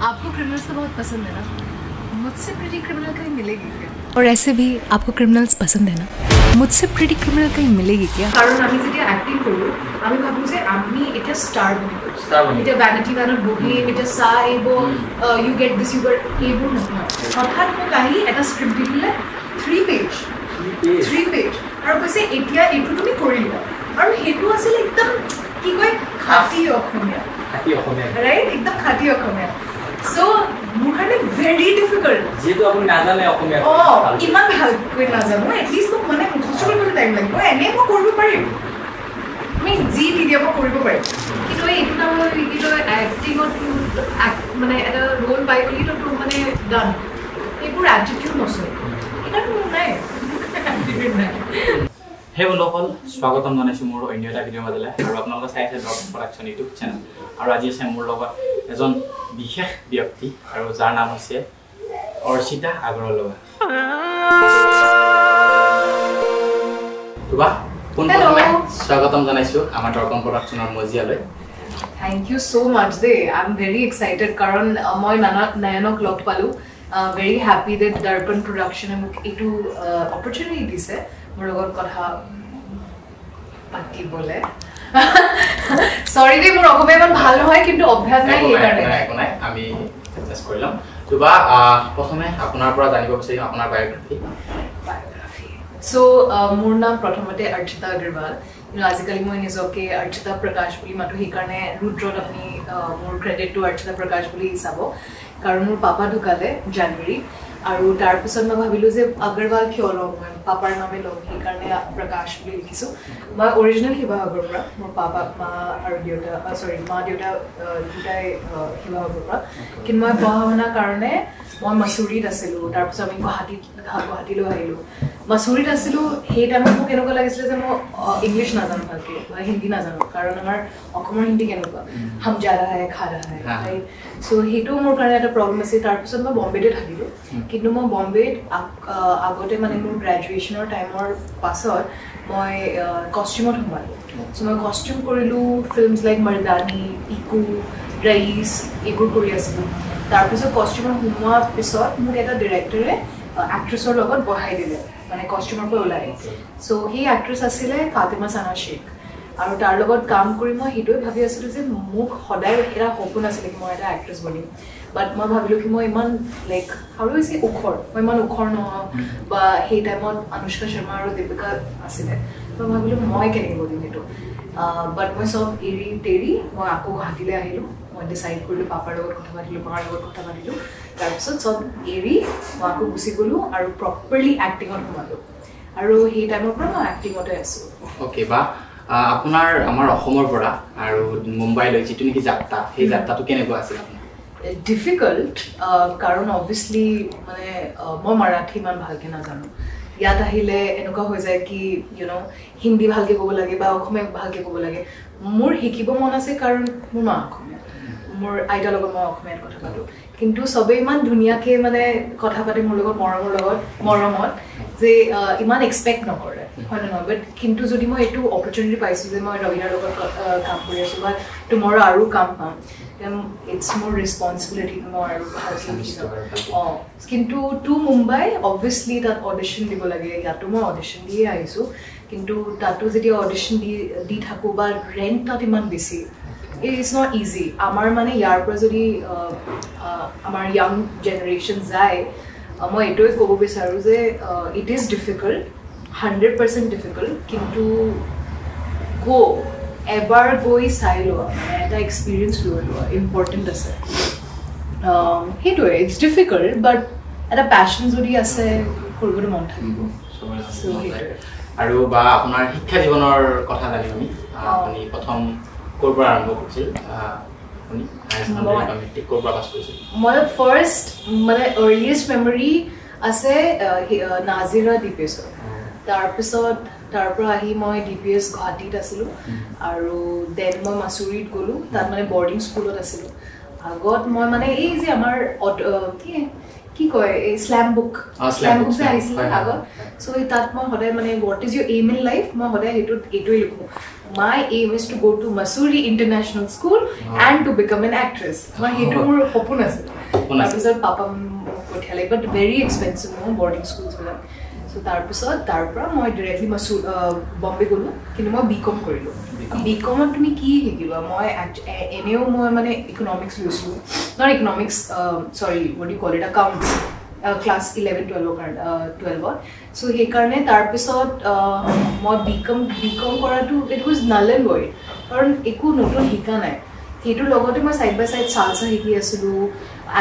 आपको क्रिमिनल्स तो बहुत पसंद है ना, मुझसे प्रिटी क्रिमिनल कहीं मिलेगी क्या? और ऐसे भी आपको क्रिमिनल्स पसंद है ना, मुझसे प्रिटी क्रिमिनल कहीं मिलेगी क्या? कारण আমি যেতিয়া অ্যাক্টিং কৰো আমি ভাবো যে আমি এটা স্টার বনি এটা ভ্যানিটি ভ্যানত বহি এটা সা এইব you get this you get এইবোৰ নহয় হঠাৎ মোক আহি এটা স্ক্ৰিপ্ট দিলে 3 পেজ আৰু কৈছে এতিয়া এইটো তুমি কৰি লোৱা আৰু হেতু আছিল একদম কি কয় খাটি অসমীয়া ৰাইট একদম খাটি অসমীয়া So, मुखाने very difficult. যেহেতু আপনি না জানে অসমীয়া ইমান ভালকৈ নাজানো at least মোক মানে মুখস্থ কৰিবলৈ টাইম লাগিব এনে মই কৰিব পাৰিম আমি জি দিয়া মই কৰিব পাৰিম কিন্তু এইটো নামৰ কিন্তু এক্টিঙত মানে এটা ৰোল পাই গলি তো মানে ডান এইবোৰ এটিটিউড নচলে এটা মোৰ নাই হে বন্ধুসকল স্বাগতম জনাইছো মোৰ অন্য এটা ভিডিঅ' মাজলৈ আৰু আপোনালোকে চাই আছে ড্ৰপ প্ৰডাকশ্যন ইউটিউব চেনেল আৰু আজি আছে মোৰ লগত এজন বিশেষ ব্যক্তি আৰু যাৰ নাম হৈছে অৰ্চিতা আগৰৱালা তুবা পুনৰবাৰ স্বাগতম জনাইছো আমাৰ ড্ৰপ প্ৰডাকশ্যনৰ মজিয়ালৈ Thank you so much I'm very excited karon moi nayanok log palu very happy that Darpan production amuk etu opportunity dise মোৰ লগত কথা পাতি বলে সৰি দে মোৰ অসমীয়া ইমান ভাল নহয় কিন্তু অভ্যাস নাই এই কাৰণে নাই আমি চেষ্টা কৰিলাম তুবা প্ৰথমে আপোনাৰ পৰা জানিব বিচাৰিম আপোনাৰ বায়োগ্ৰাফি সো মোৰ নাম প্ৰথমতে অৰ্চিতা আগৰৱাল আজিকালি মই নিজকে অৰ্চিতা প্ৰকাশ বুলি মাতো সেই কাৰণে ৰুদ্ৰত আপুনি মোৰ ক্ৰেডিট টু অৰ্চিতা প্ৰকাশ বুলি চাব কাৰণ মোৰ পাপা ঢুকালে জানুৱাৰী আৰু তাৰ পিছত মই ভাবিলো যে আগৰৱাল কিয় লম মই পাপাৰ নামে লম সেই কাৰণে প্ৰকাশ বুলি লিখিছো মই অৰিজিনেল শিৱাসাগৰৰ পৰা মোৰ পাপা মা আৰু দেউতা মা দেউতা দুটাই শিৱাসাগৰৰ পৰা কিন্তু মই পঢ়া শুনাৰ কাৰণে মই মাছুৰীত আছিলো তাৰ পিছত আমি গুৱাহাটীলৈ আহিলো মাছুৰীত আছিলো সেই টাইমত মোক এনেকুৱা লাগিছিলে যে মই ইংলিছ নাজানো ভালকে বা হিন্দী নাজানো কাৰণ আমাৰ অসমৰ হিন্দী কেনেকুৱা হাম যা ৰহা হে খা ৰহা হে ৰাইট সো সেইটো মোৰ কাৰণে এটা প্ৰব্লেম আছিল তাৰ পিছত মই বম্বেতে থাকিলো কিন্তু মই বম্বেত আগতে মানে মোৰ গ্ৰেজুৱেশ্যনৰ টাইমৰ পাছত মই কষ্টিউমত সোমালো সো মই কষ্টিউম কৰিলো ফিল্মছ লাইক মৰ্দানী ইকু ৰাইচ এইবোৰ কৰি আছিলো তাৰ পিছত কষ্টিউমত সোমোৱাৰ পিছত মোক এটা ডিৰেক্টৰে এক্ট্ৰেছৰ লগত বহাই দিলে মানে কষ্টিউমৰ পৰা ওলাই সো সেই এক্ট্ৰেছ আছিলে ফাতিমা সানা শেখ আৰু তাৰ লগত কাম কৰি মই সেইটোৱে ভাবি আছিলোঁ যে মোক সদায় এটা সপোন আছিলে কি মই এটা এক্ট্ৰেছ বনিম বাট মই ভাবিলোঁ কি মই ইমান লাইক আৰু বেছি মই ইমান ওখৰ নহওঁ বা সেই টাইমত অনুষ্কা শৰ্মা আৰু দীপিকা আছিলে মই ভাবিলোঁ মই কেনেকৈ বনিম সেইটো বাট মই চব এৰি তেৰি মই আকৌ গুৱাহাটীলৈ আহিলোঁ মই ডিচাইড কৰিলোঁ পাপাৰ লগত কথা পাতিলোঁ মাৰ লগত কথা পাতিলোঁ তাৰপিছত চব এৰি মই আকৌ গুচি গ'লোঁ আৰু প্ৰপাৰলি এক্টিঙত সোমালোঁ আৰু সেই টাইমৰ পৰা মই এক্টিঙতে আছোঁ অ'কে বা আপোনাৰ আমাৰ অসমৰ পৰা আৰু মুম্বাইলৈ যিটো নেকি যাত্ৰা সেই যাত্ৰাটো কেনেকুৱা আছিল ডিফিকাল্ট কাৰণ অবভিয়াছলি মানে মই মাৰাঠী ইমান ভালকৈ নাজানো ইয়াত আহিলে এনেকুৱা হৈ যায় কি হিন্দী ভালকৈ ক'ব লাগে বা অসমীয়া ভালকৈ ক'ব লাগে মোৰ শিকিব মন আছে কাৰণ মোৰ মা অসমীয়া মোৰ আইতাৰ লগত মই অসমীয়াত কথা পাতোঁ কিন্তু চবেই ইমান ধুনীয়াকৈ মানে কথা পাতে মোৰ লগত মৰমত যে ইমান এক্সপেক্ট নকৰে হয় নে নহয় বাট কিন্তু যদি মই এইটো অপৰচুনিটি পাইছোঁ যে মই ৰবীনাৰ লগত কাম কৰি আছোঁ বা টুমৰ আৰু কাম পাম দেন ইটছ মোৰ ৰেছপনচিবিলিটি মই আৰু অঁ কিন্তু টু মুম্বাই অবভিয়াছলি তাত অডিশ্যন দিব লাগে ইয়াতো মই অডিশ্যন দিয়ে আহিছোঁ কিন্তু তাতো যেতিয়া অডিশ্যন দি থাকোঁ বা ৰেণ্ট তাত ইমান বেছি ইটছ নট ইজি আমাৰ মানে ইয়াৰ পৰা যদি আমাৰ য়াং জেনেৰেশ্যন যায় মই এইটোৱে ক'ব বিচাৰোঁ যে ইট ইজ ডিফিকাল্ট 100% ডিফিকাল্ট কিন্তু এবাৰ গৈ চাই লোৱা মানে এটা এক্সপিৰিয়েঞ্চ লৈ লোৱা ইম্পৰ্টেণ্ট আছে সেইটোৱে ইটছ ডিফিকাল্ট বাট এটা পেশ্যন যদি আছে কৰিবলৈ মন থাকিব আৰু বা আপোনাৰ শিক্ষা জীৱনৰ কথা জানিম আমি আপুনি প্ৰথম ক'ৰ পৰা আৰম্ভ কৰিছিল মই ফাৰ্ষ্ট মানে আৰ্লিয়েষ্ট মেমৰি আছে নাজিৰা ডিপিএছৰ তাৰপিছত তাৰ পৰা আহি মই ডিপিএছ গুৱাহাটীত আছিলোঁ আৰু দেন মই মাছুৰীত গ'লোঁ তাত মানে বৰ্ডিং স্কুলত আছিলোঁ আগত মই মানে এই যে আমাৰ কি কয় এই স্ল্যাম বুক যে আহিছিলে আগত চ' তাত মই সদায় মানে what is Euro aim in life মই সদায় এইটোৱে লিখোঁ my aim is to go to Mussoorie International School and to become an actress. My hetu mor hopun ase. Tarpisot papa pothale but very expensive no boarding schools bila. So tarpisot tarpra moi directly Bombay golu kintu moi BCom korilo. BCom tumi ki hekiba moi eneo moi mane economics loisu. Not economics sorry what do you call it accounts. Class 11-12 so he karne tar pisot moi BCom koratu it was null and void karon eku notun hika nai hetu logote moi side by side salsa hiki asilu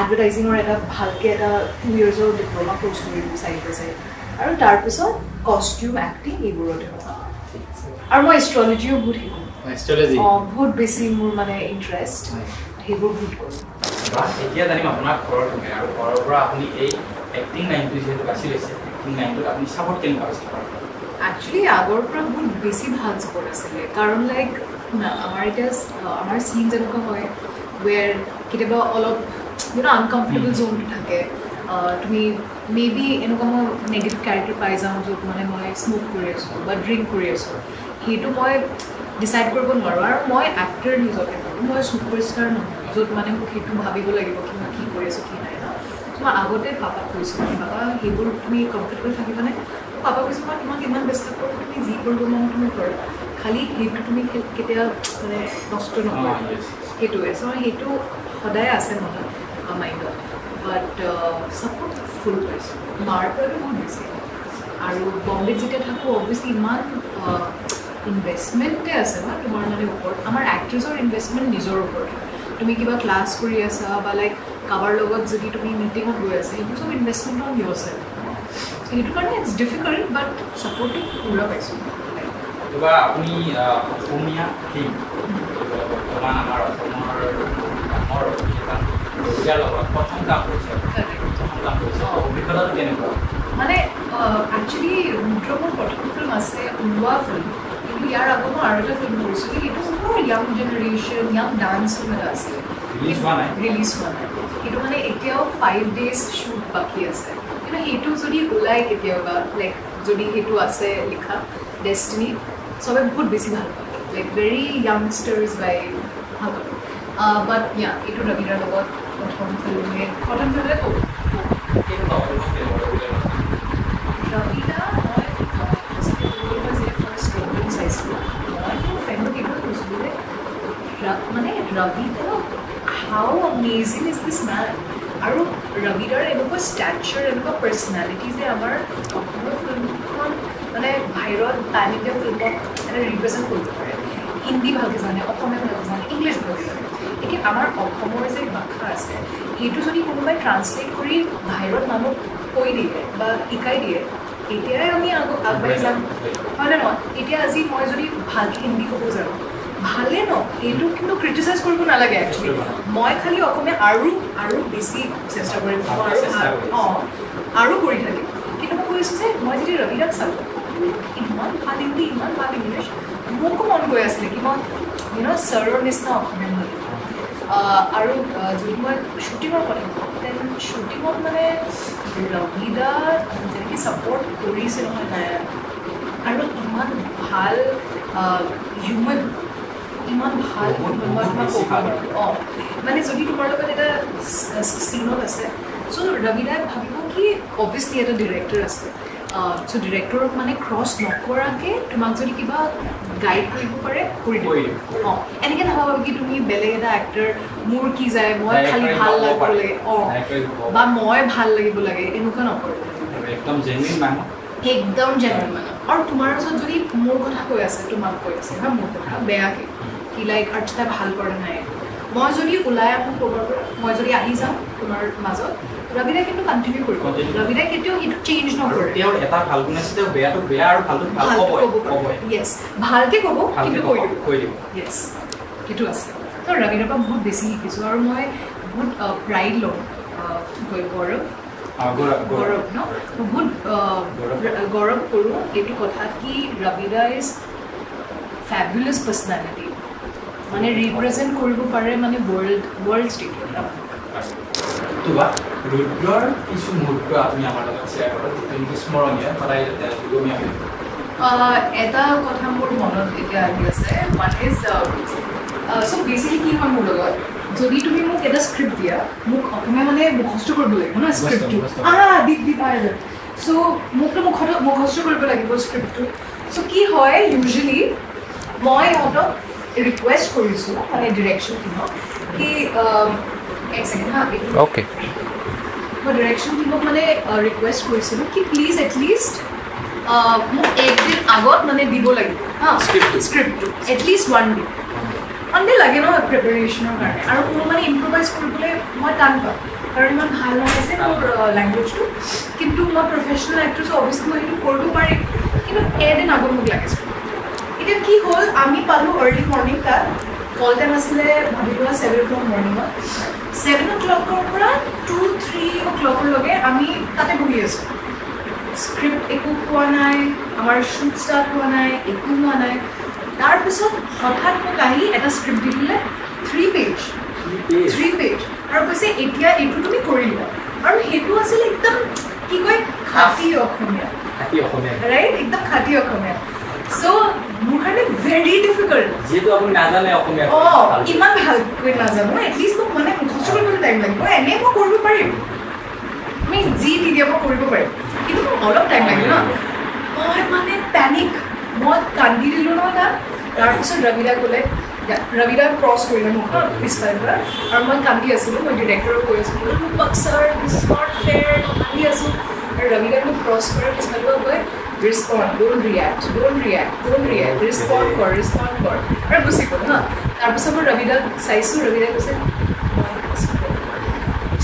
advertising or eta bhalke eta 2 years of diploma course korilu side by side aru tar pisot costume acting eburote aru moi astrology o bhut hiku astrology bhut besi mur mane interest hebur bhut koru এতিয়া জানিম আপোনাৰ ঘৰৰ থাকে আৰু ঘৰৰ পৰা আপুনি এই এক্টিং লাইনটো যেহেতু বাছি লৈছে এক্টিং লাইনটো আপুনি সাপোর্ট কেন পাইছে actually আগৰ পৰা বহুত বেছি ভাল সাপোৰ্ট আছিল কাৰণ লাইক আমাৰ এটা আমাৰ সিন যেনেকুৱা হয় where কিবা অলপ uncomfortable zone থাকে তুমি মেবি এনেকুৱা নেগেটিভ ক্যাৰেক্টাৰ পাই যাওঁ য'ত মানে মই স্মোক কৰি আছো বা ড্ৰিংক কৰি আছো সেইটো মই ডিসাইড কৰিব নোৱাৰো আৰু মই এক্টৰ নিজকে মই সুপাৰষ্টাৰ নহয় য'ত মানে মোক সেইটো ভাবিব লাগিব কি মই কি কৰি আছো কি নাই না মই আগতে পাপাক কৈছোঁ বাবা সেইবোৰ তুমি কমফৰ্টেবল থাকিবানে পাপা কৈছোঁ মই তোমাক ইমান বেষ্ট কৰোঁ তুমি যি কৰিব মন তুমি কৰা খালি সেইটো তুমি কেতিয়া মানে নষ্ট নকৰা সেইটোৱে চ' সেইটো সদায় আছে মনত মাইণ্ডত বাট ছাপোৰ্ট ফুল পাইছোঁ মাৰ পৰাতো বহুত বেছি আৰু বম্বেত যেতিয়া থাকোঁ অভিয়াছলি ইমান ইনভেষ্টমেণ্টে আছে ন তোমাৰ মানে ওপৰত আমাৰ এক্ট্ৰেছৰ ইনভেষ্টমেণ্ট নিজৰ ওপৰত তুমি কিবা ক্লাছ কৰি আছা বা লাইক কাৰোবাৰ লগত যদি তুমি মিটিঙত গৈ আছা সেইটো চব ইনভেষ্টমেণ্ট অন ইয়ৰ চেল্ফ সেইটো কাৰণে ইটছ ডিফিকাল্ট বাট ছাপৰ্টিং পুৰা পাইছোঁ কিবা আপুনি অসমীয়া ফিল্ম বৰ্তমান আমাৰ অসমৰ ডাঙৰ ইয়াৰ লগত প্ৰথম কাম কৰিছে অভিজ্ঞতাটো কেনেকুৱা মানে একচুৱেলি ৰুদ্ৰমৰ প্ৰথম ফিল্ম আছে ওলোৱা ফিল্ম কিন্তু ইয়াৰ আগত মই আৰু এটা ফিল্ম কৰিছোঁ সেইটো মোৰ young generation young dance film এটা আছিলে ৰিলিজ হোৱা নাই সেইটো মানে এতিয়াও 5 days শ্বুট বাকী আছে কিন্তু সেইটো যদি ওলাই কেতিয়াবা লাইক যদি সেইটো আছে লিখা ডেষ্টিনি চবে বহুত বেছি ভাল পায় লাইক ভেৰি য়াংষ্টাৰ্ছ বাই ভাল পাব বাট ইয়া এইটো ৰবিৰাৰ লগত প্ৰথম ফিল্মে ক'ব ৰবিৰা মই ফাৰ্ষ্ট ফিল্ম চাইছিলোঁ মই মোৰ ফ্ৰেণ্ডক এইটোৱে কৈছিলোঁ যে মানে ৰবিৰা হাউ অমেজিং ইজ দিছ মেন আৰু ৰবিৰাৰ এনেকুৱা ষ্টেচাৰ এনেকুৱা পাৰ্চনেলিটি যে আমাৰ অসমৰ ফিল্মখন মানে বাহিৰত পেন ইণ্ডিয়া ফিল্মত এটা ৰিপ্ৰেজেণ্ট কৰিব পাৰে হিন্দী ভালকৈ জানে অসমীয়া ভালকৈ জানে ইংলিছ ভালকৈ জানে এতিয়া আমাৰ অসমৰ যে ভাষা আছে সেইটো যদি কোনোবাই ট্ৰান্সলেট কৰি বাহিৰত মানুহ কৈ দিয়ে বা শিকাই দিয়ে তেতিয়াই আমি আগবাঢ়ি যাম হয়নে নহয় এতিয়া আজি মই যদি ভালকৈ হিন্দী ক'ব জানো ভালে ন এইটো কিন্তু ক্ৰিটিচাইজ কৰিব নালাগে একচুৱেলি মই খালি অসমীয়া আৰু বেছি চেষ্টা কৰিম আৰু কৰি থাকিম কিন্তু মই কৈছোঁ যে মই যদি ৰবিৰাক চালোঁ ইমান ভাল হিন্দী ইমান ভাল ইংলিছ মোকো মন গৈ আছিলে কি মই ছাৰৰ নিচিনা অসমীয়া ভাল আৰু যদি মই শ্বুটিঙৰ কথা কওঁ দেন শ্বুটিঙত মানে ৰবিদা যেনেকৈ ছাপৰ্ট কৰিছে নহয় নাই আৰু ইমান ভাল হিউমেন ইমান ভাল মই তোমাক ক'ব পাৰোঁ মানে যদি তোমাৰ লগত এটা চিনত আছে চ' ৰবিদাই ভাবিব কি অভিয়াছলি এটা ডিৰেক্টৰ আছে চ' ডিৰেক্টৰক মানে ক্ৰছ নকৰাকৈ তোমাক যদি কিবা গাইড কৰিব পাৰে কৰি দিব এনেকৈ নাভাবা কি তুমি বেলেগ এটা এক্টৰ মোৰ কি যায় মই খালি ভাল লাগিব লাগে বা মই ভাল লাগিব লাগে এনেকুৱা নকৰোঁ একদম জেনুইন মানুহ আৰু তোমাৰ ওচৰত যদি মোৰ কথা কৈ আছে তোমাক কৈ আছে হা মোৰ কথা বেয়াকৈ কি লাইক অৰ্চিতা ভাল কৰা নাই মই যদি ওলাই আহোঁ ক'ৰবাৰ পৰা মই যদি আহি যাওঁ তোমাৰ মাজত ৰবিদাই কিন্তু কণ্টিনিউ কৰিব ৰবিদাই কেতিয়াও সেইটো চেঞ্জ নকৰে এটা ভাল গুণ আছে তেওঁ বেয়াটো বেয়া আৰু ভালটো ভাল ক'ব য়েছ ভালকৈ ক'ব কিন্তু কৈ দিব য়েছ সেইটো আছে তো ৰবিদাৰ পৰা বহুত বেছি শিকিছোঁ আৰু মই বহুত প্ৰাইড লওঁ গৌৰৱ ন বহুত গৌৰৱ কৰোঁ এইটো কথাত কি ৰবিদা ইজ ফেবুলাছ পাৰ্চনেলিটি মানে ৰিপ্ৰেজেণ্ট কৰিব পাৰে মানে ৱৰ্ল্ড ষ্টেটত ৰুদ্ৰৰ কিছু মুহূৰ্ত আপুনি আমাৰ লগত শ্বেয়াৰ কৰক যিটো স্মৰণীয় সদায় এটা কথা মোৰ মনত এতিয়া আহি আছে ওৱান ইজ চ' বেচিকলি কি হয় মোৰ লগত যদি তুমি মোক এটা স্ক্ৰিপ্ট দিয়া মোক অসমীয়া মানে মুখস্থ কৰিব লাগিব ন স্ক্ৰিপ্টটো দি পাই যায় চ' মোকতো মুখস্থ কৰিব লাগিব স্ক্ৰিপ্টটো চ' কি হয় ইউজুৱেলি মই ইহঁতক ৰিকুৱেষ্ট কৰিছোঁ মানে ডিৰেকশ্যন টিমক কি এক ছেকেণ্ড হা অ'কে মই ডিৰেকশ্যন টিমক মানে ৰিকুৱেষ্ট কৰিছিলোঁ কি প্লিজ এটলিষ্ট মোক একদিন আগত মানে দিব লাগিব হা স্ক্ৰিপ্টটো এটলিষ্ট ওৱান ডে লাগে ন প্ৰিপেৰেশ্যনৰ কাৰণে আৰু মোৰ মানে ইম্প্ৰভাইজ কৰিবলৈ মই টান পাওঁ কাৰণ ইমান ভাল নহয় যে মোৰ লেংগুৱেজটো কিন্তু মই প্ৰফেচনেল এক্টৰ অৱশ্যে মই সেইটো কৰিব পাৰিম কিন্তু এদিন আগত মোক লাগিছিল এতিয়া কি হ'ল আমি পালোঁ আৰ্লি মৰ্ণিং তাত কল টাইম আছিলে ভাবি লোৱা 7 o'clock মৰ্ণিঙত 7 o'clockৰ পৰা 2-3 o'clockলৈকে আমি তাতে বহি আছোঁ স্ক্ৰিপ্ট একো পোৱা নাই আমাৰ শ্বুট ষ্টাৰ্ট হোৱা নাই একো হোৱা নাই তাৰপিছত হঠাৎ মোক আহি এটা স্ক্ৰিপ্ট দি দিলে 3 পেজ আৰু কৈছে এতিয়া এইটো তুমি কৰি লোৱা আৰু সেইটো আছিল একদম কি কয় খাটি অসমীয়া ৰাইট একদম খাটি অসমীয়া চ' মোৰ কাৰণে ভেৰি ডিফিকাল্ট যিহেতু আপুনি নাজানে অসমীয়া ইমান ভালকৈ নাজানো এটলিষ্ট মোক মানে মুখস্থ কৰিবলৈ টাইম লাগিব এনেই মই কৰিব পাৰিম তুমি যি দি দিয়া মই কৰিব পাৰিম কিন্তু মোক অলপ টাইম লাগিব ন মই মানে পেনিক মই কান্দি দিলোঁ ন তাত তাৰপিছত ৰবিদা ক'লে ৰবিদা ক্ৰছ কৰিলে মোক পিছফালৰ পৰা আৰু মই কান্দি আছিলোঁ মই ডিৰেক্টৰক কৈ আছিলোঁ Rupak sir this is not fair কান্দি আছোঁ আৰু ৰবিদাই মোক ক্ৰছ কৰাৰ পিছফালৰ পৰা কৈ ৰেছপণ্ড ডোণ্ট ৰিয়েক্ট ৰেছপণ্ড কৰ আৰু গুচি গ'ল হা তাৰপিছত মই ৰবিদাক চাইছোঁ ৰবিদাই কৈছে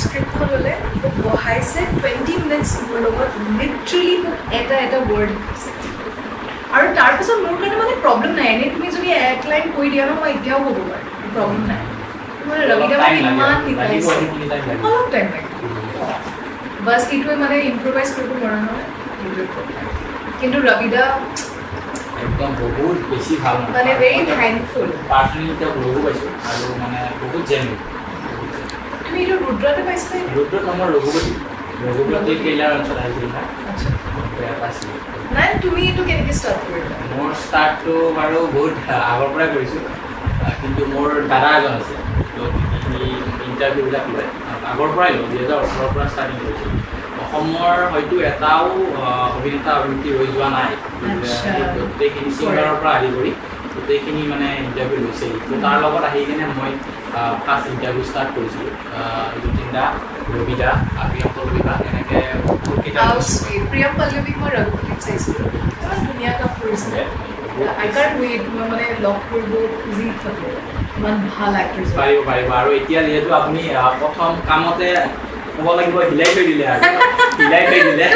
স্ক্ৰিপ্টখন ল'লে মোক বহাইছে 20 মিনিটছ মোৰ লগত লিটাৰেলি মোক এটা ৱৰ্ড শিকাইছে আৰু তাৰপিছত মোৰ কাৰণে মানে প্ৰব্লেম নাই এনেই তুমি যদি এক লাইন কৈ দিয়া ন মই এতিয়াও ক'ব পাৰিম প্ৰব্লেম নাই মানে ৰবিদা মোক ইমান শিকাইছে অলপ টাইম লাগে বাছ এইটোৱে মানে ইম্প্ৰভাইজ কৰিব নোৱাৰা নহয় কিন্তু ৰবিদা একদম বহুত বেছি ভাল মানে ভেৰি থেংকফুল পাৰ্চনেলি তেওঁক লগো পাইছোঁ আৰু মানে বহুত জেনুইন তুমি এইটো ৰুদ্ৰতে পাইছিলা ৰুদ্ৰত আমাৰ ৰঘুপতি ট্ৰেইলাৰ অঞ্চল আহিছিল পাইছিলোঁ নাই তুমি এইটো কেনেকৈ ষ্টাৰ্ট কৰিলা মোৰ ষ্টাৰ্টটো বাৰু বহুত আগৰ পৰাই কৰিছোঁ কিন্তু মোৰ দাদা এজন আছে সি ইণ্টাৰভিউবিলাক লয় আগৰ পৰাই লওঁ 2018 পৰা ষ্টাৰ্টিং কৰিছোঁ অসমৰ হয়তো এটাও অভিনেতা অভিনেত্ৰী ৰৈ যোৱা নাই গোটেইখিনি ছিংগাৰৰ পৰা আদি কৰি গোটেইখিনি মানে ইণ্টাৰভিউ লৈছে তো তাৰ লগত আহি কিনে মই ফাৰ্ষ্ট ইণ্টাৰভিউ ষ্টাৰ্ট কৰিছিলোঁ জুতিন দা ৰবিদা প্ৰিয়ংকৰ বিভা এনেকৈ প্ৰিয়ম পল্লৱীক মই ৰঘুপতিক চাইছিলোঁ ইমান ধুনীয়া কাম কৰিছিলে আই কাণ্ট ৱেইট মই মানে লগ কৰিব খুজি থাকোঁ ইমান ভাল এক্ট্ৰেছ পাৰিব আৰু এতিয়া যিহেতু আপুনি প্ৰথম কামতে ক'ব লাগিব হিলাই থৈ দিলে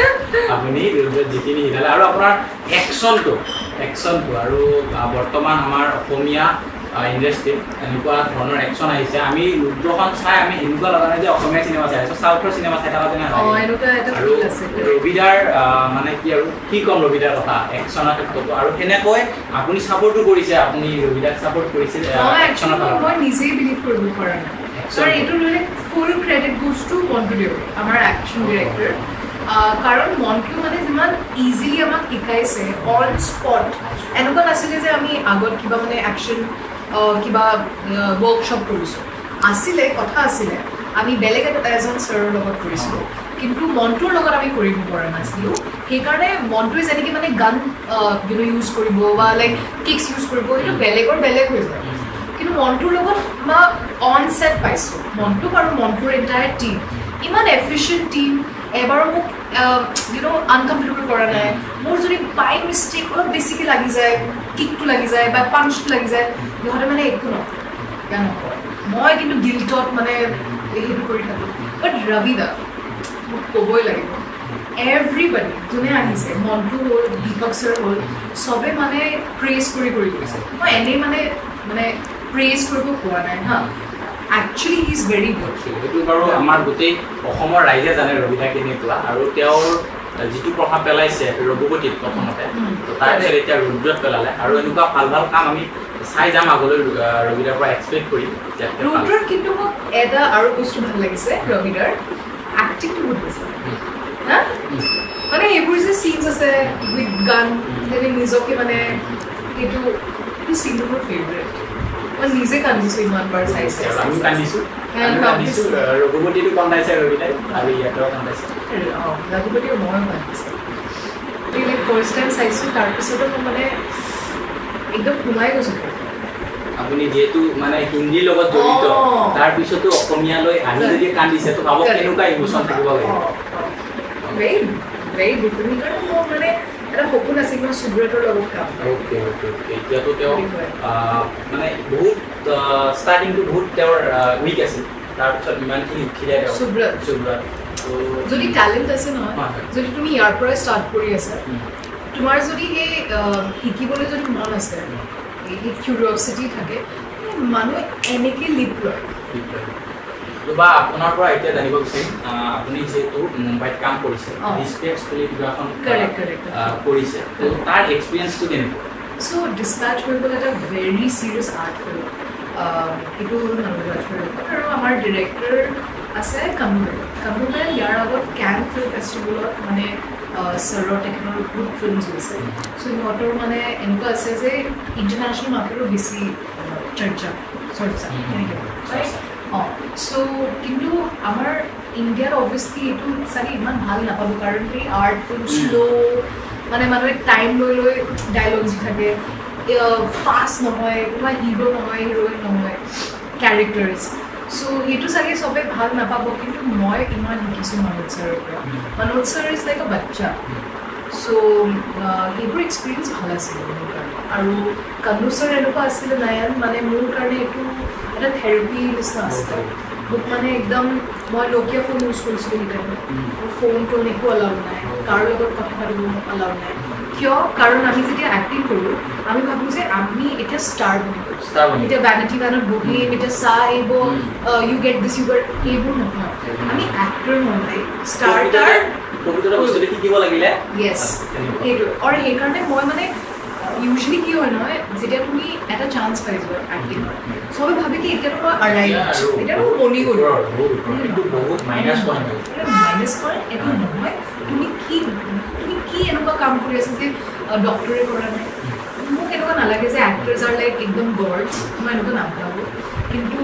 আপুনি যিখিনি শিকালে আৰু আপোনাৰ একশ্যনটো আৰু বৰ্তমান আমাৰ অসমীয়া ইণ্ডাষ্ট্ৰীত এনেকুৱা ধৰণৰ একশ্যন আহিছে আমি ৰুদ্ৰখন চাই আমি এনেকুৱা লগা নাই যে অসমীয়া চিনেমা চাই আছোঁ চাউথৰ চিনেমা চাই থকা যেনে আৰু ৰবিদাৰ মানে কি আৰু কি ক'ম ৰবিদাৰ কথা একশ্যনৰ ক্ষেত্ৰতো আৰু সেনেকৈ আপুনি ছাপোৰ্টো কৰিছে আপুনি ৰবিদাক ছাপোৰ্ট কৰিছে মই নিজেই বিলিভ কৰিব পৰা নাই আৰু এইটো মানে full credit goes to Montu Deori আমাৰ একশ্যন ডিৰেক্টৰ কাৰণ মণ্টু মানে যিমান ইজিলি আমাক শিকাইছে অন স্পট এনেকুৱা নাছিলে যে আমি আগত কিবা মানে একশ্যন কিবা ৱৰ্কশ্বপ কৰিছোঁ কথা আছিলে আমি বেলেগ এজন ছাৰৰ লগত কৰিছিলোঁ কিন্তু মণ্টুৰ লগত আমি কৰিব পৰা নাছিলোঁ সেইকাৰণে মণ্টুৱে যেনেকৈ মানে গান ইউজ কৰিব বা লাইক কিক্স ইউজ কৰিব সেইটো বেলেগ হৈ যায় কিন্তু মণ্টুৰ লগত মই অন ছেট পাইছোঁ মণ্টুক আৰু মণ্টুৰ এণ্টায়াৰ টীম ইমান এফিচিয়েণ্ট টীম এবাৰো মোক আনকমফৰ্টেবল কৰা নাই মোৰ যদি বাই মিষ্টেক অলপ বেছিকৈ লাগি যায় কিকটো লাগি যায় বা পাঞ্চটো লাগি যায় সিহঁতে মানে একো নকৰে মই কিন্তু গিল্টত মানে সেইটো কৰি থাকোঁ বাট ৰবিদা মোক ক'বই লাগিব এভৰিবডি যোনে আহিছে মণ্টু হ'ল দীপক ছাৰ হ'ল চবে মানে প্ৰেইজ কৰি গৈছে মই এনেই মানে প্ৰেইজ কৰিব পোৱা নাই হা actually he is very good সেইটো বাৰু আমাৰ গোটেই অসমৰ ৰাইজে জানে ৰবিদা কেনেকুৱা আৰু তেওঁৰ যিটো প্ৰভাৱ পেলাইছে ৰঘুপতিত প্ৰথমতে তাৰপিছত এতিয়া ৰুদ্ৰত পেলালে আৰু এনেকুৱা ভাল কাম আমি চাই যাম আগলৈ ৰবিদাৰ পৰা এক্সপেক্ট কৰিম ৰুদ্ৰৰ কিন্তু মোক এটা আৰু বস্তু ভাল লাগিছে ৰবিদাৰ এক্টিংটো বহুত বেছি হা মানে এইবোৰ যে সিনস আছে উইথ গান যেনে নিজকে মানে এইটো সিনটো মোৰ ফেভৰেট মই নিজে কান্দিছো ইমান বাৰ চাইছে আমি কান্দিছো ৰঘুপতিটো কান্দাইছে ৰবিলাই আৰু ইয়াতো কান্দাইছে ৰঘুপতিও মই কান্দিছো এই ফাৰ্ষ্ট টাইম চাইছো তাৰপিছতো মই মানে একদম সোমাই গৈছো আপুনি যেহেতু মানে হিন্দীৰ লগত জড়িত তাৰ পিছতো অসমীয়ালৈ আহি যদি কান্দিছে তো ভাবক কেনেকুৱা ইমোশন থাকিব লাগে very different কাৰণ মোৰ মানে এটা সপোন আছিল মই সুব্ৰতৰ লগত কাম ওকে এতিয়াতো তেওঁ মানে বহুত ষ্টাৰ্টিংটো বহুত তেওঁৰ উইক আছিল তাৰপিছত ইমানখিনি উঠিলে তেওঁ সুব্ৰত যদি ট্যালেন্ট আছে নহয় যদি তুমি ইয়াৰ পৰা ষ্টাৰ্ট কৰি আছা তোমাৰ যদি এই শিকিবলৈ যদি মন আছে এই কিউৰিঅছিটি থাকে মানুহে এনেকে লিপ লয় বা আপোনাৰ পৰা এতিয়া জানিব বিচাৰিম আপুনি যেহেতু মুম্বাইত কাম কৰিছে ডিস্পেচ ফিল্মখন কৰিছে তো তাৰ এক্সপিৰিয়েঞ্চটো কেনেকুৱা সো ডিস্পেচ হৈ গ'ল এটা ভেৰি চিৰিয়াছ আৰ্ট ফিল্ম এইটো আৰু আমাৰ ডিৰেক্টৰ আছে কামৰুবাই ইয়াৰ আগত কেন ফিল্ম ফেষ্টিভেলত মানে সৰৰ তেখেতৰ বহুত ফিল্মছ হৈছে চ' সিহঁতৰ মানে এনেকুৱা আছে যে ইণ্টাৰনেশ্যনেল মাৰ্কেটৰ বেছি চৰ্চা চ' কিন্তু আমাৰ ইণ্ডিয়াত অভিয়াছলি এইটো চাগে ইমান ভাল নাপাব কাৰণ এই আৰ্ট ফিল্ম শ্ল' মানে মানুহে টাইম লৈ লৈ ডাইলগ যি থাকে ফাষ্ট নহয় কোনোবা হিৰো নহয় হিৰ'ইন নহয় কেৰেক্টাৰ্ছ চ' সেইটো চাগে চবে ভাল নাপাব কিন্তু মই ইমান শিকিছোঁ মনোজ ছাৰৰ পৰা Manoj sir is like a বাচ্চা চ' সেইবোৰ এক্সপিৰিয়েঞ্চ ভাল আছিলে মোৰ কাৰণে আৰু কান্নু ছাৰ এনেকুৱা আছিলে নায়ান মানে মোৰ কাৰণে এইটো এটা থেৰাপি নিচিনা আছিলে মোক মানে একদম মই নকিয়া ফোন ইউজ কৰিছিলোঁ সেই টাইমত মোৰ ফোন টোন একো এলাউড নাই কাৰো লগত কথা পাতিব এলাউড নাই কিয় কাৰণ আমি যেতিয়া এক্টিং কৰোঁ আমি ভাবোঁ যে আমি এতিয়া ষ্টাৰ বনিব এতিয়া ভ্যানিটি ভ্যানত বহিম এতিয়া চাহ আহিব you get this U get এইবোৰ নহয় আমি এক্টৰ নহয় ষ্টাৰ্টাৰ শিকিব লাগিলে য়েছ সেইটো আৰু সেইকাৰণে মই মানে ইউজুৱেলি কি হয় নহয় যেতিয়া তুমি এটা চান্স পাই যোৱা এক্টিঙত চবে ভাবে কি এতিয়াতো মই আৰাই এতিয়াতো বনি গ'লো মাইনাছ কৰে এইটো নহয় তুমি কি এনেকুৱা কাম কৰি আছা যে ডক্টৰে কৰা নাই মোক এনেকুৱা নালাগে যে এক্টৰ্ছ আৰ লাইক একদম গডছ মই এনেকুৱা নাভাবোঁ কিন্তু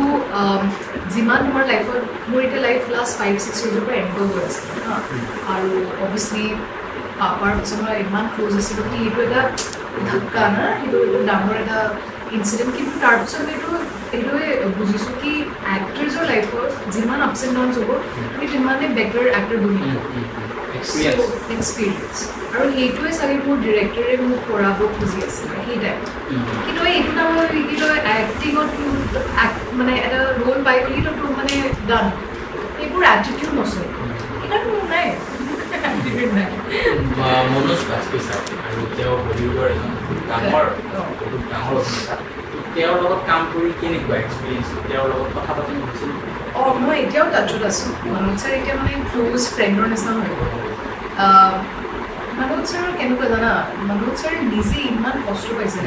যিমান তোমাৰ লাইফত মোৰ এতিয়া লাইফ লাষ্ট 5-6 ইয়াৰ্ছৰ পৰা এনেকুৱা গৈ আছে হা আৰু অভিয়াছলি পাপাৰ পিছত মই ইমান ক্ল'জ আছিলোঁ কি এইটো এটা ধাক্কা না সেইটো ডাঙৰ এটা ইনচিডেণ্ট কিন্তু তাৰপিছত এইটোৱে বুজিছোঁ কি এক্টৰ্ছৰ লাইফত যিমান আপছ এণ্ড ডাউনছ হ'ব তুমি সিমানে বেটাৰ এক্টৰ বনি এক্সপিৰিয়েঞ্চ আৰু সেইটোৱে চাগে মোৰ ডিৰেক্টৰে মোক কৰাব খুজি আছিলে সেই টাইমত কিন্তু এইটো নামৰ কি কয় এক্টিঙত মানে এটা ৰোল পাই গ'লি তো তোৰ মানে ডান এইবোৰ এটিটিউড নচলে সেইকাৰণে মোৰ নাই মনোজ বাজপেয়ী ছাৰ আৰু তেওঁ বলিউডৰ এজন ডাঙৰ অভিনেতা তেওঁৰ লগত কাম কৰি কেনেকুৱা এক্সপিৰিয়েঞ্চ তেওঁৰ লগত কথা পাতি হৈছিল মই এতিয়াও টাচত আছোঁ মনোজ ছাৰ এতিয়া মানে ক্ল'জ ফ্ৰেণ্ডৰ নিচিনা হৈ গ'ল মনোজ ছাৰৰ কেনেকুৱা জানা মনোজ ছাৰে নিজে ইমান কষ্ট পাইছে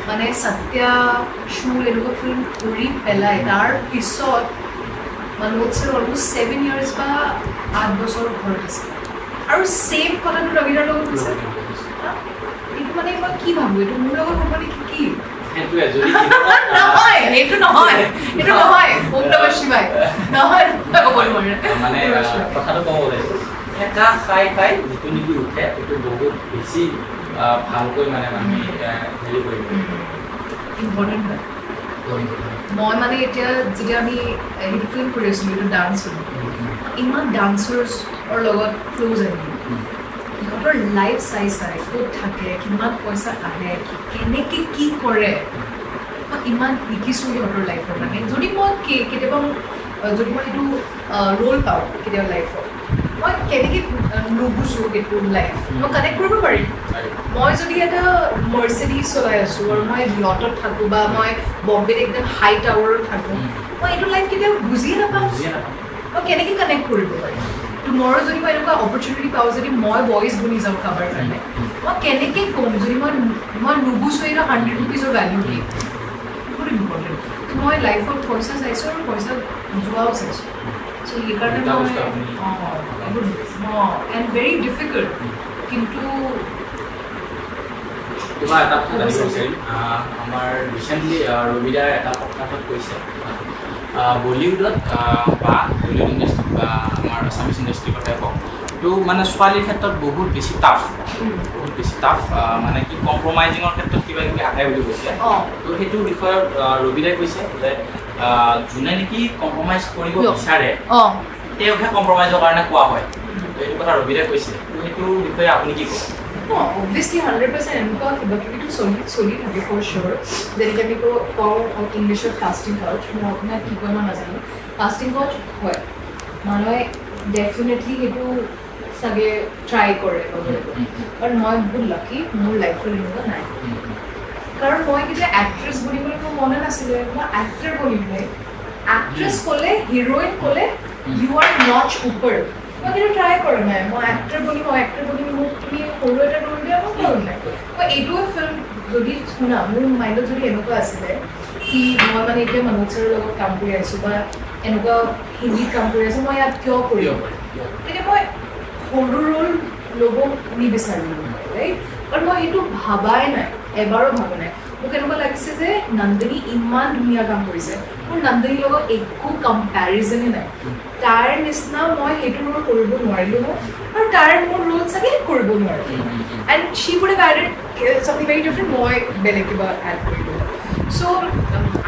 মানে সত্যা শুল এনেকুৱা ফিল্ম কৰি পেলাই তাৰ পিছত মনোজ ছাৰ অলমষ্ট 7 years বা 8 বছৰ ঘৰত আছে আৰু ছেম কথাটো ৰবিদাৰ লগত হৈছে এইটো মানে মই কি ভাবোঁ এইটো মোৰ লগত হ'ব নেকি কি নহয় এইটো নহয় ওম নমঃ শিৱায় নহয় ক'ব নোৱাৰে মানে কথাটো ক'ব লাগিব এটা খাই যিটো নেকি উঠে এইটো বহুত বেছি ভালকৈ মানে মানুহে হেৰি কৰিব ইম্পৰ্টেণ্ট হয় মই মানে এতিয়া যেতিয়া আমি হেৰি ফিল্ম কৰি আছিলোঁ এইটো ডান্স ফিল্ম ইমান ডান্সাৰ্ছৰ লগত ক্ল'জ আহিলোঁ সিহঁতৰ লাইফ চাই ক'ত থাকে কিমান পইচা আহে কেনেকৈ কি কৰে মই ইমান শিকিছোঁ সিহঁতৰ লাইফৰ কাৰণে যদি মই কেতিয়াবা যদি মই সেইটো ৰোল পাওঁ কেতিয়াবা লাইফত মই কেনেকৈ নুবুজোঁ সেইটো লাইফ মই কানেক্ট কৰিব পাৰিম মই যদি এটা মাৰ্চিডিজ চলাই আছোঁ আৰু মই লটত থাকোঁ বা মই বম্বেত একদম হাই টাৱাৰত থাকোঁ মই এইটো লাইফ কেতিয়াও বুজিয়ে নাপাওঁ মই কেনেকৈ কানেক্ট কৰিব পাৰিম টুমৰো যদি মই এনেকুৱা অপৰচুনিটি পাওঁ যদি মই ভইচ বনি যাওঁ কাৰোবাৰ কাৰণে মই কেনেকৈ ক'ম যদি মই নুবুজোঁ এইটো 100 rupees ভেল্যু কি বহুত ইম্পৰ্টেণ্ট মই লাইফত পইচা চাইছোঁ আৰু পইচা যোৱাও চাইছোঁ চ' So he got and very difficult. Kintu তোমাৰ এটা কথা জানিব বিচাৰিম আমাৰ ৰিসেন্টলি ৰবিদাৰ এটা পডকাষ্টত কৈছে বলিউডত বা বলিউড ইণ্ডাষ্ট্ৰি বা আমাৰ আছামিজ ইণ্ডাষ্ট্ৰিৰ কথা কওঁ তো মানে ছোৱালীৰ ক্ষেত্ৰত বহুত বেছি টাফ মানে কি কম্প্ৰমাইজিঙৰ ক্ষেত্ৰত কিবা কিবি আহে বুলি কৈছে তো সেইটো বিষয়ত ৰবিদাই কৈছে যে যোনে নেকি কম্প্ৰমাইজ কৰিব বিচাৰে তেওঁকহে কম্প্ৰমাইজৰ কাৰণে কোৱা হয় তো এইটো কথা ৰবিদাই কৈছে তো সেইটো বিষয়ে আপুনি কি ক'ব No, obviously 100% but to solid for sure. Then can we go for English or casting couch? No, not keep on as casting couch. Well, Manoy definitely he to sage try kore. But not good lucky, more likely in the night. Karon moi kite actress boli boli ko mone nasile, ma actor boli boli. Actress kole, heroine kole, you are notch upper. মই কিন্তু try কৰা নাই মই actor বলি মোক তুমি সৰু এটা ৰোল দিয়া মই কৰোঁ নাই মই এইটোৱে ফিল্ম যদি শুনা মোৰ মাইণ্ডত যদি এনেকুৱা আছিলে কি মই মানে এতিয়া মনোজ ছাৰৰ লগত কাম কৰি আছোঁ বা এনেকুৱা হিন্দীত কাম কৰি আছোঁ মই ইয়াত কিয় কৰিব তেতিয়া মই সৰু ৰোল ল'ব নিবিচাৰিলোঁ ৰাইট বাট মই এইটো ভাবাই নাই এবাৰো ভাবা নাই মোক এনেকুৱা লাগিছে যে নন্দিনী ইমান ধুনীয়া কাম কৰিছে মোৰ নন্দিনীৰ লগত একো কম্পেৰিজনে নাই তাৰ নিচিনা মই সেইটো ৰোল কৰিব নোৱাৰিলোঁ আৰু তাৰ মোৰ ৰোল চাগে কৰিব নোৱাৰিলোঁ and she could have added something very different মই বেলেগ কিবা এড কৰিলোঁ চ'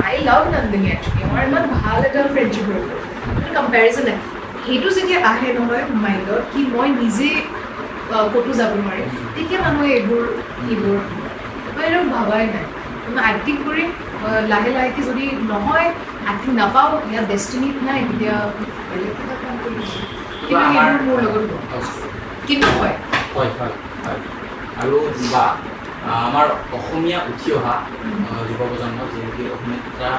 আই লাভ নন্দিনী একচুৱেলি আমাৰ ইমান ভাল এটা ফ্ৰেণ্ডশ্বিপ হৈ গ'ল কম্পেৰিজন নাই সেইটো যেতিয়া আহে নহয় মাইণ্ডত কি মই নিজে ক'তো যাব নোৱাৰিম তেতিয়া মানুহে এইবোৰ মই এইটো ভাবাই নাই মই এক্টিং কৰিম লাহে লাহেকৈ যদি নহয় এক্টিং নাপাওঁ ইয়াত ডেষ্টিনিত নাই তেতিয়া বেলেগ কিবা কাম কৰিছোঁ কিন্তু সেইবোৰ মোৰ লগত কিন্তু হয় আৰু বা আমাৰ অসমীয়া উঠি অহা যুৱ প্ৰজন্মক যেনেকৈ অসমীয়া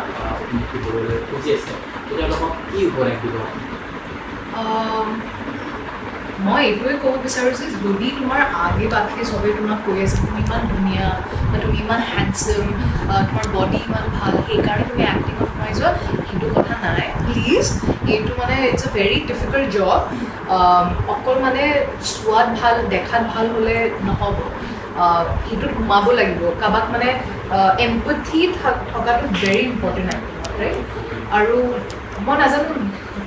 উন্নতি কৰিবলৈ খুজি আছে তেওঁলোকক কি উপদেশ দিব মই এইটোৱে ক'ব বিচাৰোঁ যে যদি তোমাৰ আগে বাকে চবেই তোমাক কৈ আছে তুমি ইমান ধুনীয়া বা তুমি ইমান হেণ্ডছম তোমাৰ বডি ইমান ভাল সেইকাৰণে তুমি এক্টিঙত সোমাই যোৱা সেইটো কথা নাই প্লিজ এইটো মানে it's a very difficult job অকল মানে চোৱাত ভাল দেখাত ভাল হ'লে নহ'ব সেইটোত সোমাব লাগিব কাৰোবাক মানে এম্পথি থকাটো ভেৰি ইম্পৰ্টেণ্ট ৰাইট আৰু মই নাজানো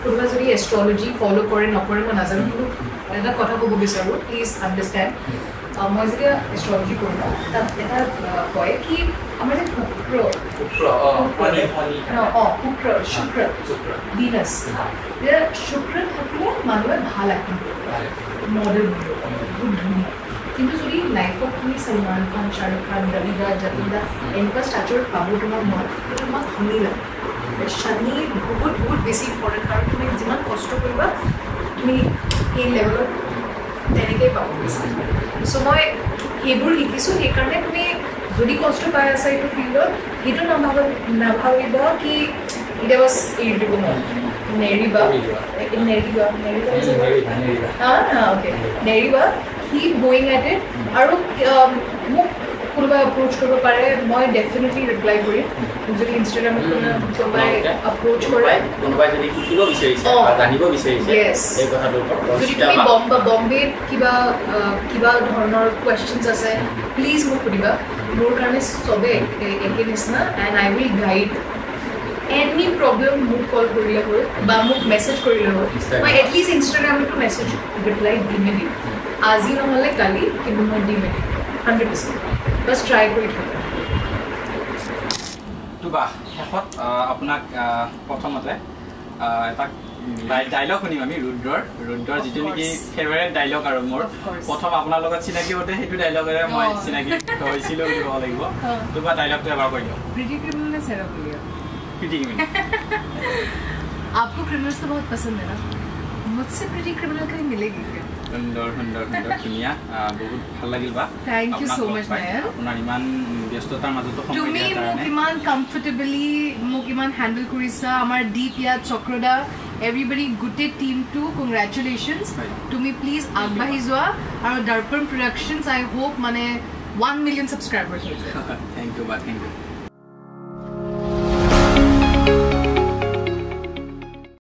কোনোবা যদি এষ্ট্ৰলজি ফ'ল' কৰে নকৰে মই নাজানো কিন্তু এটা কথা ক'ব বিচাৰোঁ প্লিজ আণ্ডাৰষ্টেণ্ড মই যেতিয়া এষ্ট্ৰলজি কৰোঁ তাত এটা কয় কি আমাৰ যে শুক্ৰ ভিনাছ এতিয়া শুক্ৰ থাকিলে মানুহে ভাল এক্টিং কৰিব মডেল বহুত ধুনীয়া কিন্তু যদি লাইফত তুমি সলমান খান শ্বাহৰুখ খান ৰবিদা যতীনদা এনেকুৱা ষ্টাচাৰ পাব তোমাক মন তেতিয়া তোমাক শুনি লাগে শানি বহুত বহুত বেছি ইম্পৰ্টেণ্ট কাৰণ তুমি যিমান কষ্ট কৰিবা তুমি সেই লেভেলত তেনেকৈ পাব বিচাৰিবা চ' মই সেইবোৰ শিকিছোঁ সেইকাৰণে তুমি যদি কষ্ট পাই আছা এইটো ফিল্ডত সেইটো নাভাবিবা কি এতিয়া বাছ এৰি দিব নেৰিবা keep going at it আৰু মোক কোনোবাই এপ্ৰোচ কৰিব পাৰে মই ডেফিনেটলি ৰিপ্লাই কৰিম যদি ইনষ্টাগ্ৰামত কোনোবাই এপ্ৰোচ কৰে কোনোবাই যদি শিকিব বিচাৰিছে বা জানিব বিচাৰিছে এই কথাটোৰ ওপৰত যদি তুমি বম্বেত কিবা ধৰণৰ কুৱেশ্যনছ আছে প্লিজ মোক সুধিবা মোৰ কাৰণে চবে একে নিচিনা and I will guide any problem মোক কল কৰিলে হ'ল বা মোক মেছেজ কৰিলে হ'ল মই এটলিষ্ট ইনষ্টাগ্ৰামতো মেছেজ ৰিপ্লাই দিমেই দিম আজি নহ'লে কালি কিন্তু মই দিমেই 100% বাছ ট্ৰাই কৰি থাকোঁ বা শেষত আপোনাক প্ৰথমতে এটা ডাইলগ শুনিম আমি ৰুদ্ৰৰ যিটো নেকি ফেভাৰেট ডাইলগ আৰু মোৰ প্ৰথম আপোনাৰ লগত চিনাকি হওঁতে সেইটো ডাইলগেৰে মই চিনাকি হৈছিলোঁ বুলি ক'ব লাগিব তোমাৰ ডাইলগটো এবাৰ কৈ দিয়ক प्रीटी क्रिमिनल ने सेरा बोलिए प्रीटी क्रिमिनल आपको क्रिमिनल्स तो बहुत पसंद है ना मुझसे प्रीटी क्रिमिनल कहीं मिलेगी क्या সুন্দৰ ধুনীয়া বহুত ভাল লাগিল বা থ্যাংক ইউ সো মাচ নায়াৰ আপোনাৰ ইমান ব্যস্ততাৰ মাজতো তুমি মোক ইমান কমফৰ্টেবলি মোক ইমান হ্যান্ডল কৰিছা আমাৰ দীপ ইয়াত চক্ৰদা এভৰিবডি গোটেই টিমটো কংগ্ৰেচুলেশ্যনছ তুমি প্লিজ আগবাঢ়ি যোৱা আৰু দৰ্পণ প্ৰডাকশ্যনছ আই হোপ মানে 1 মিলিয়ন ছাবস্ক্ৰাইবাৰ্ছ হৈছে থ্যাংক ইউ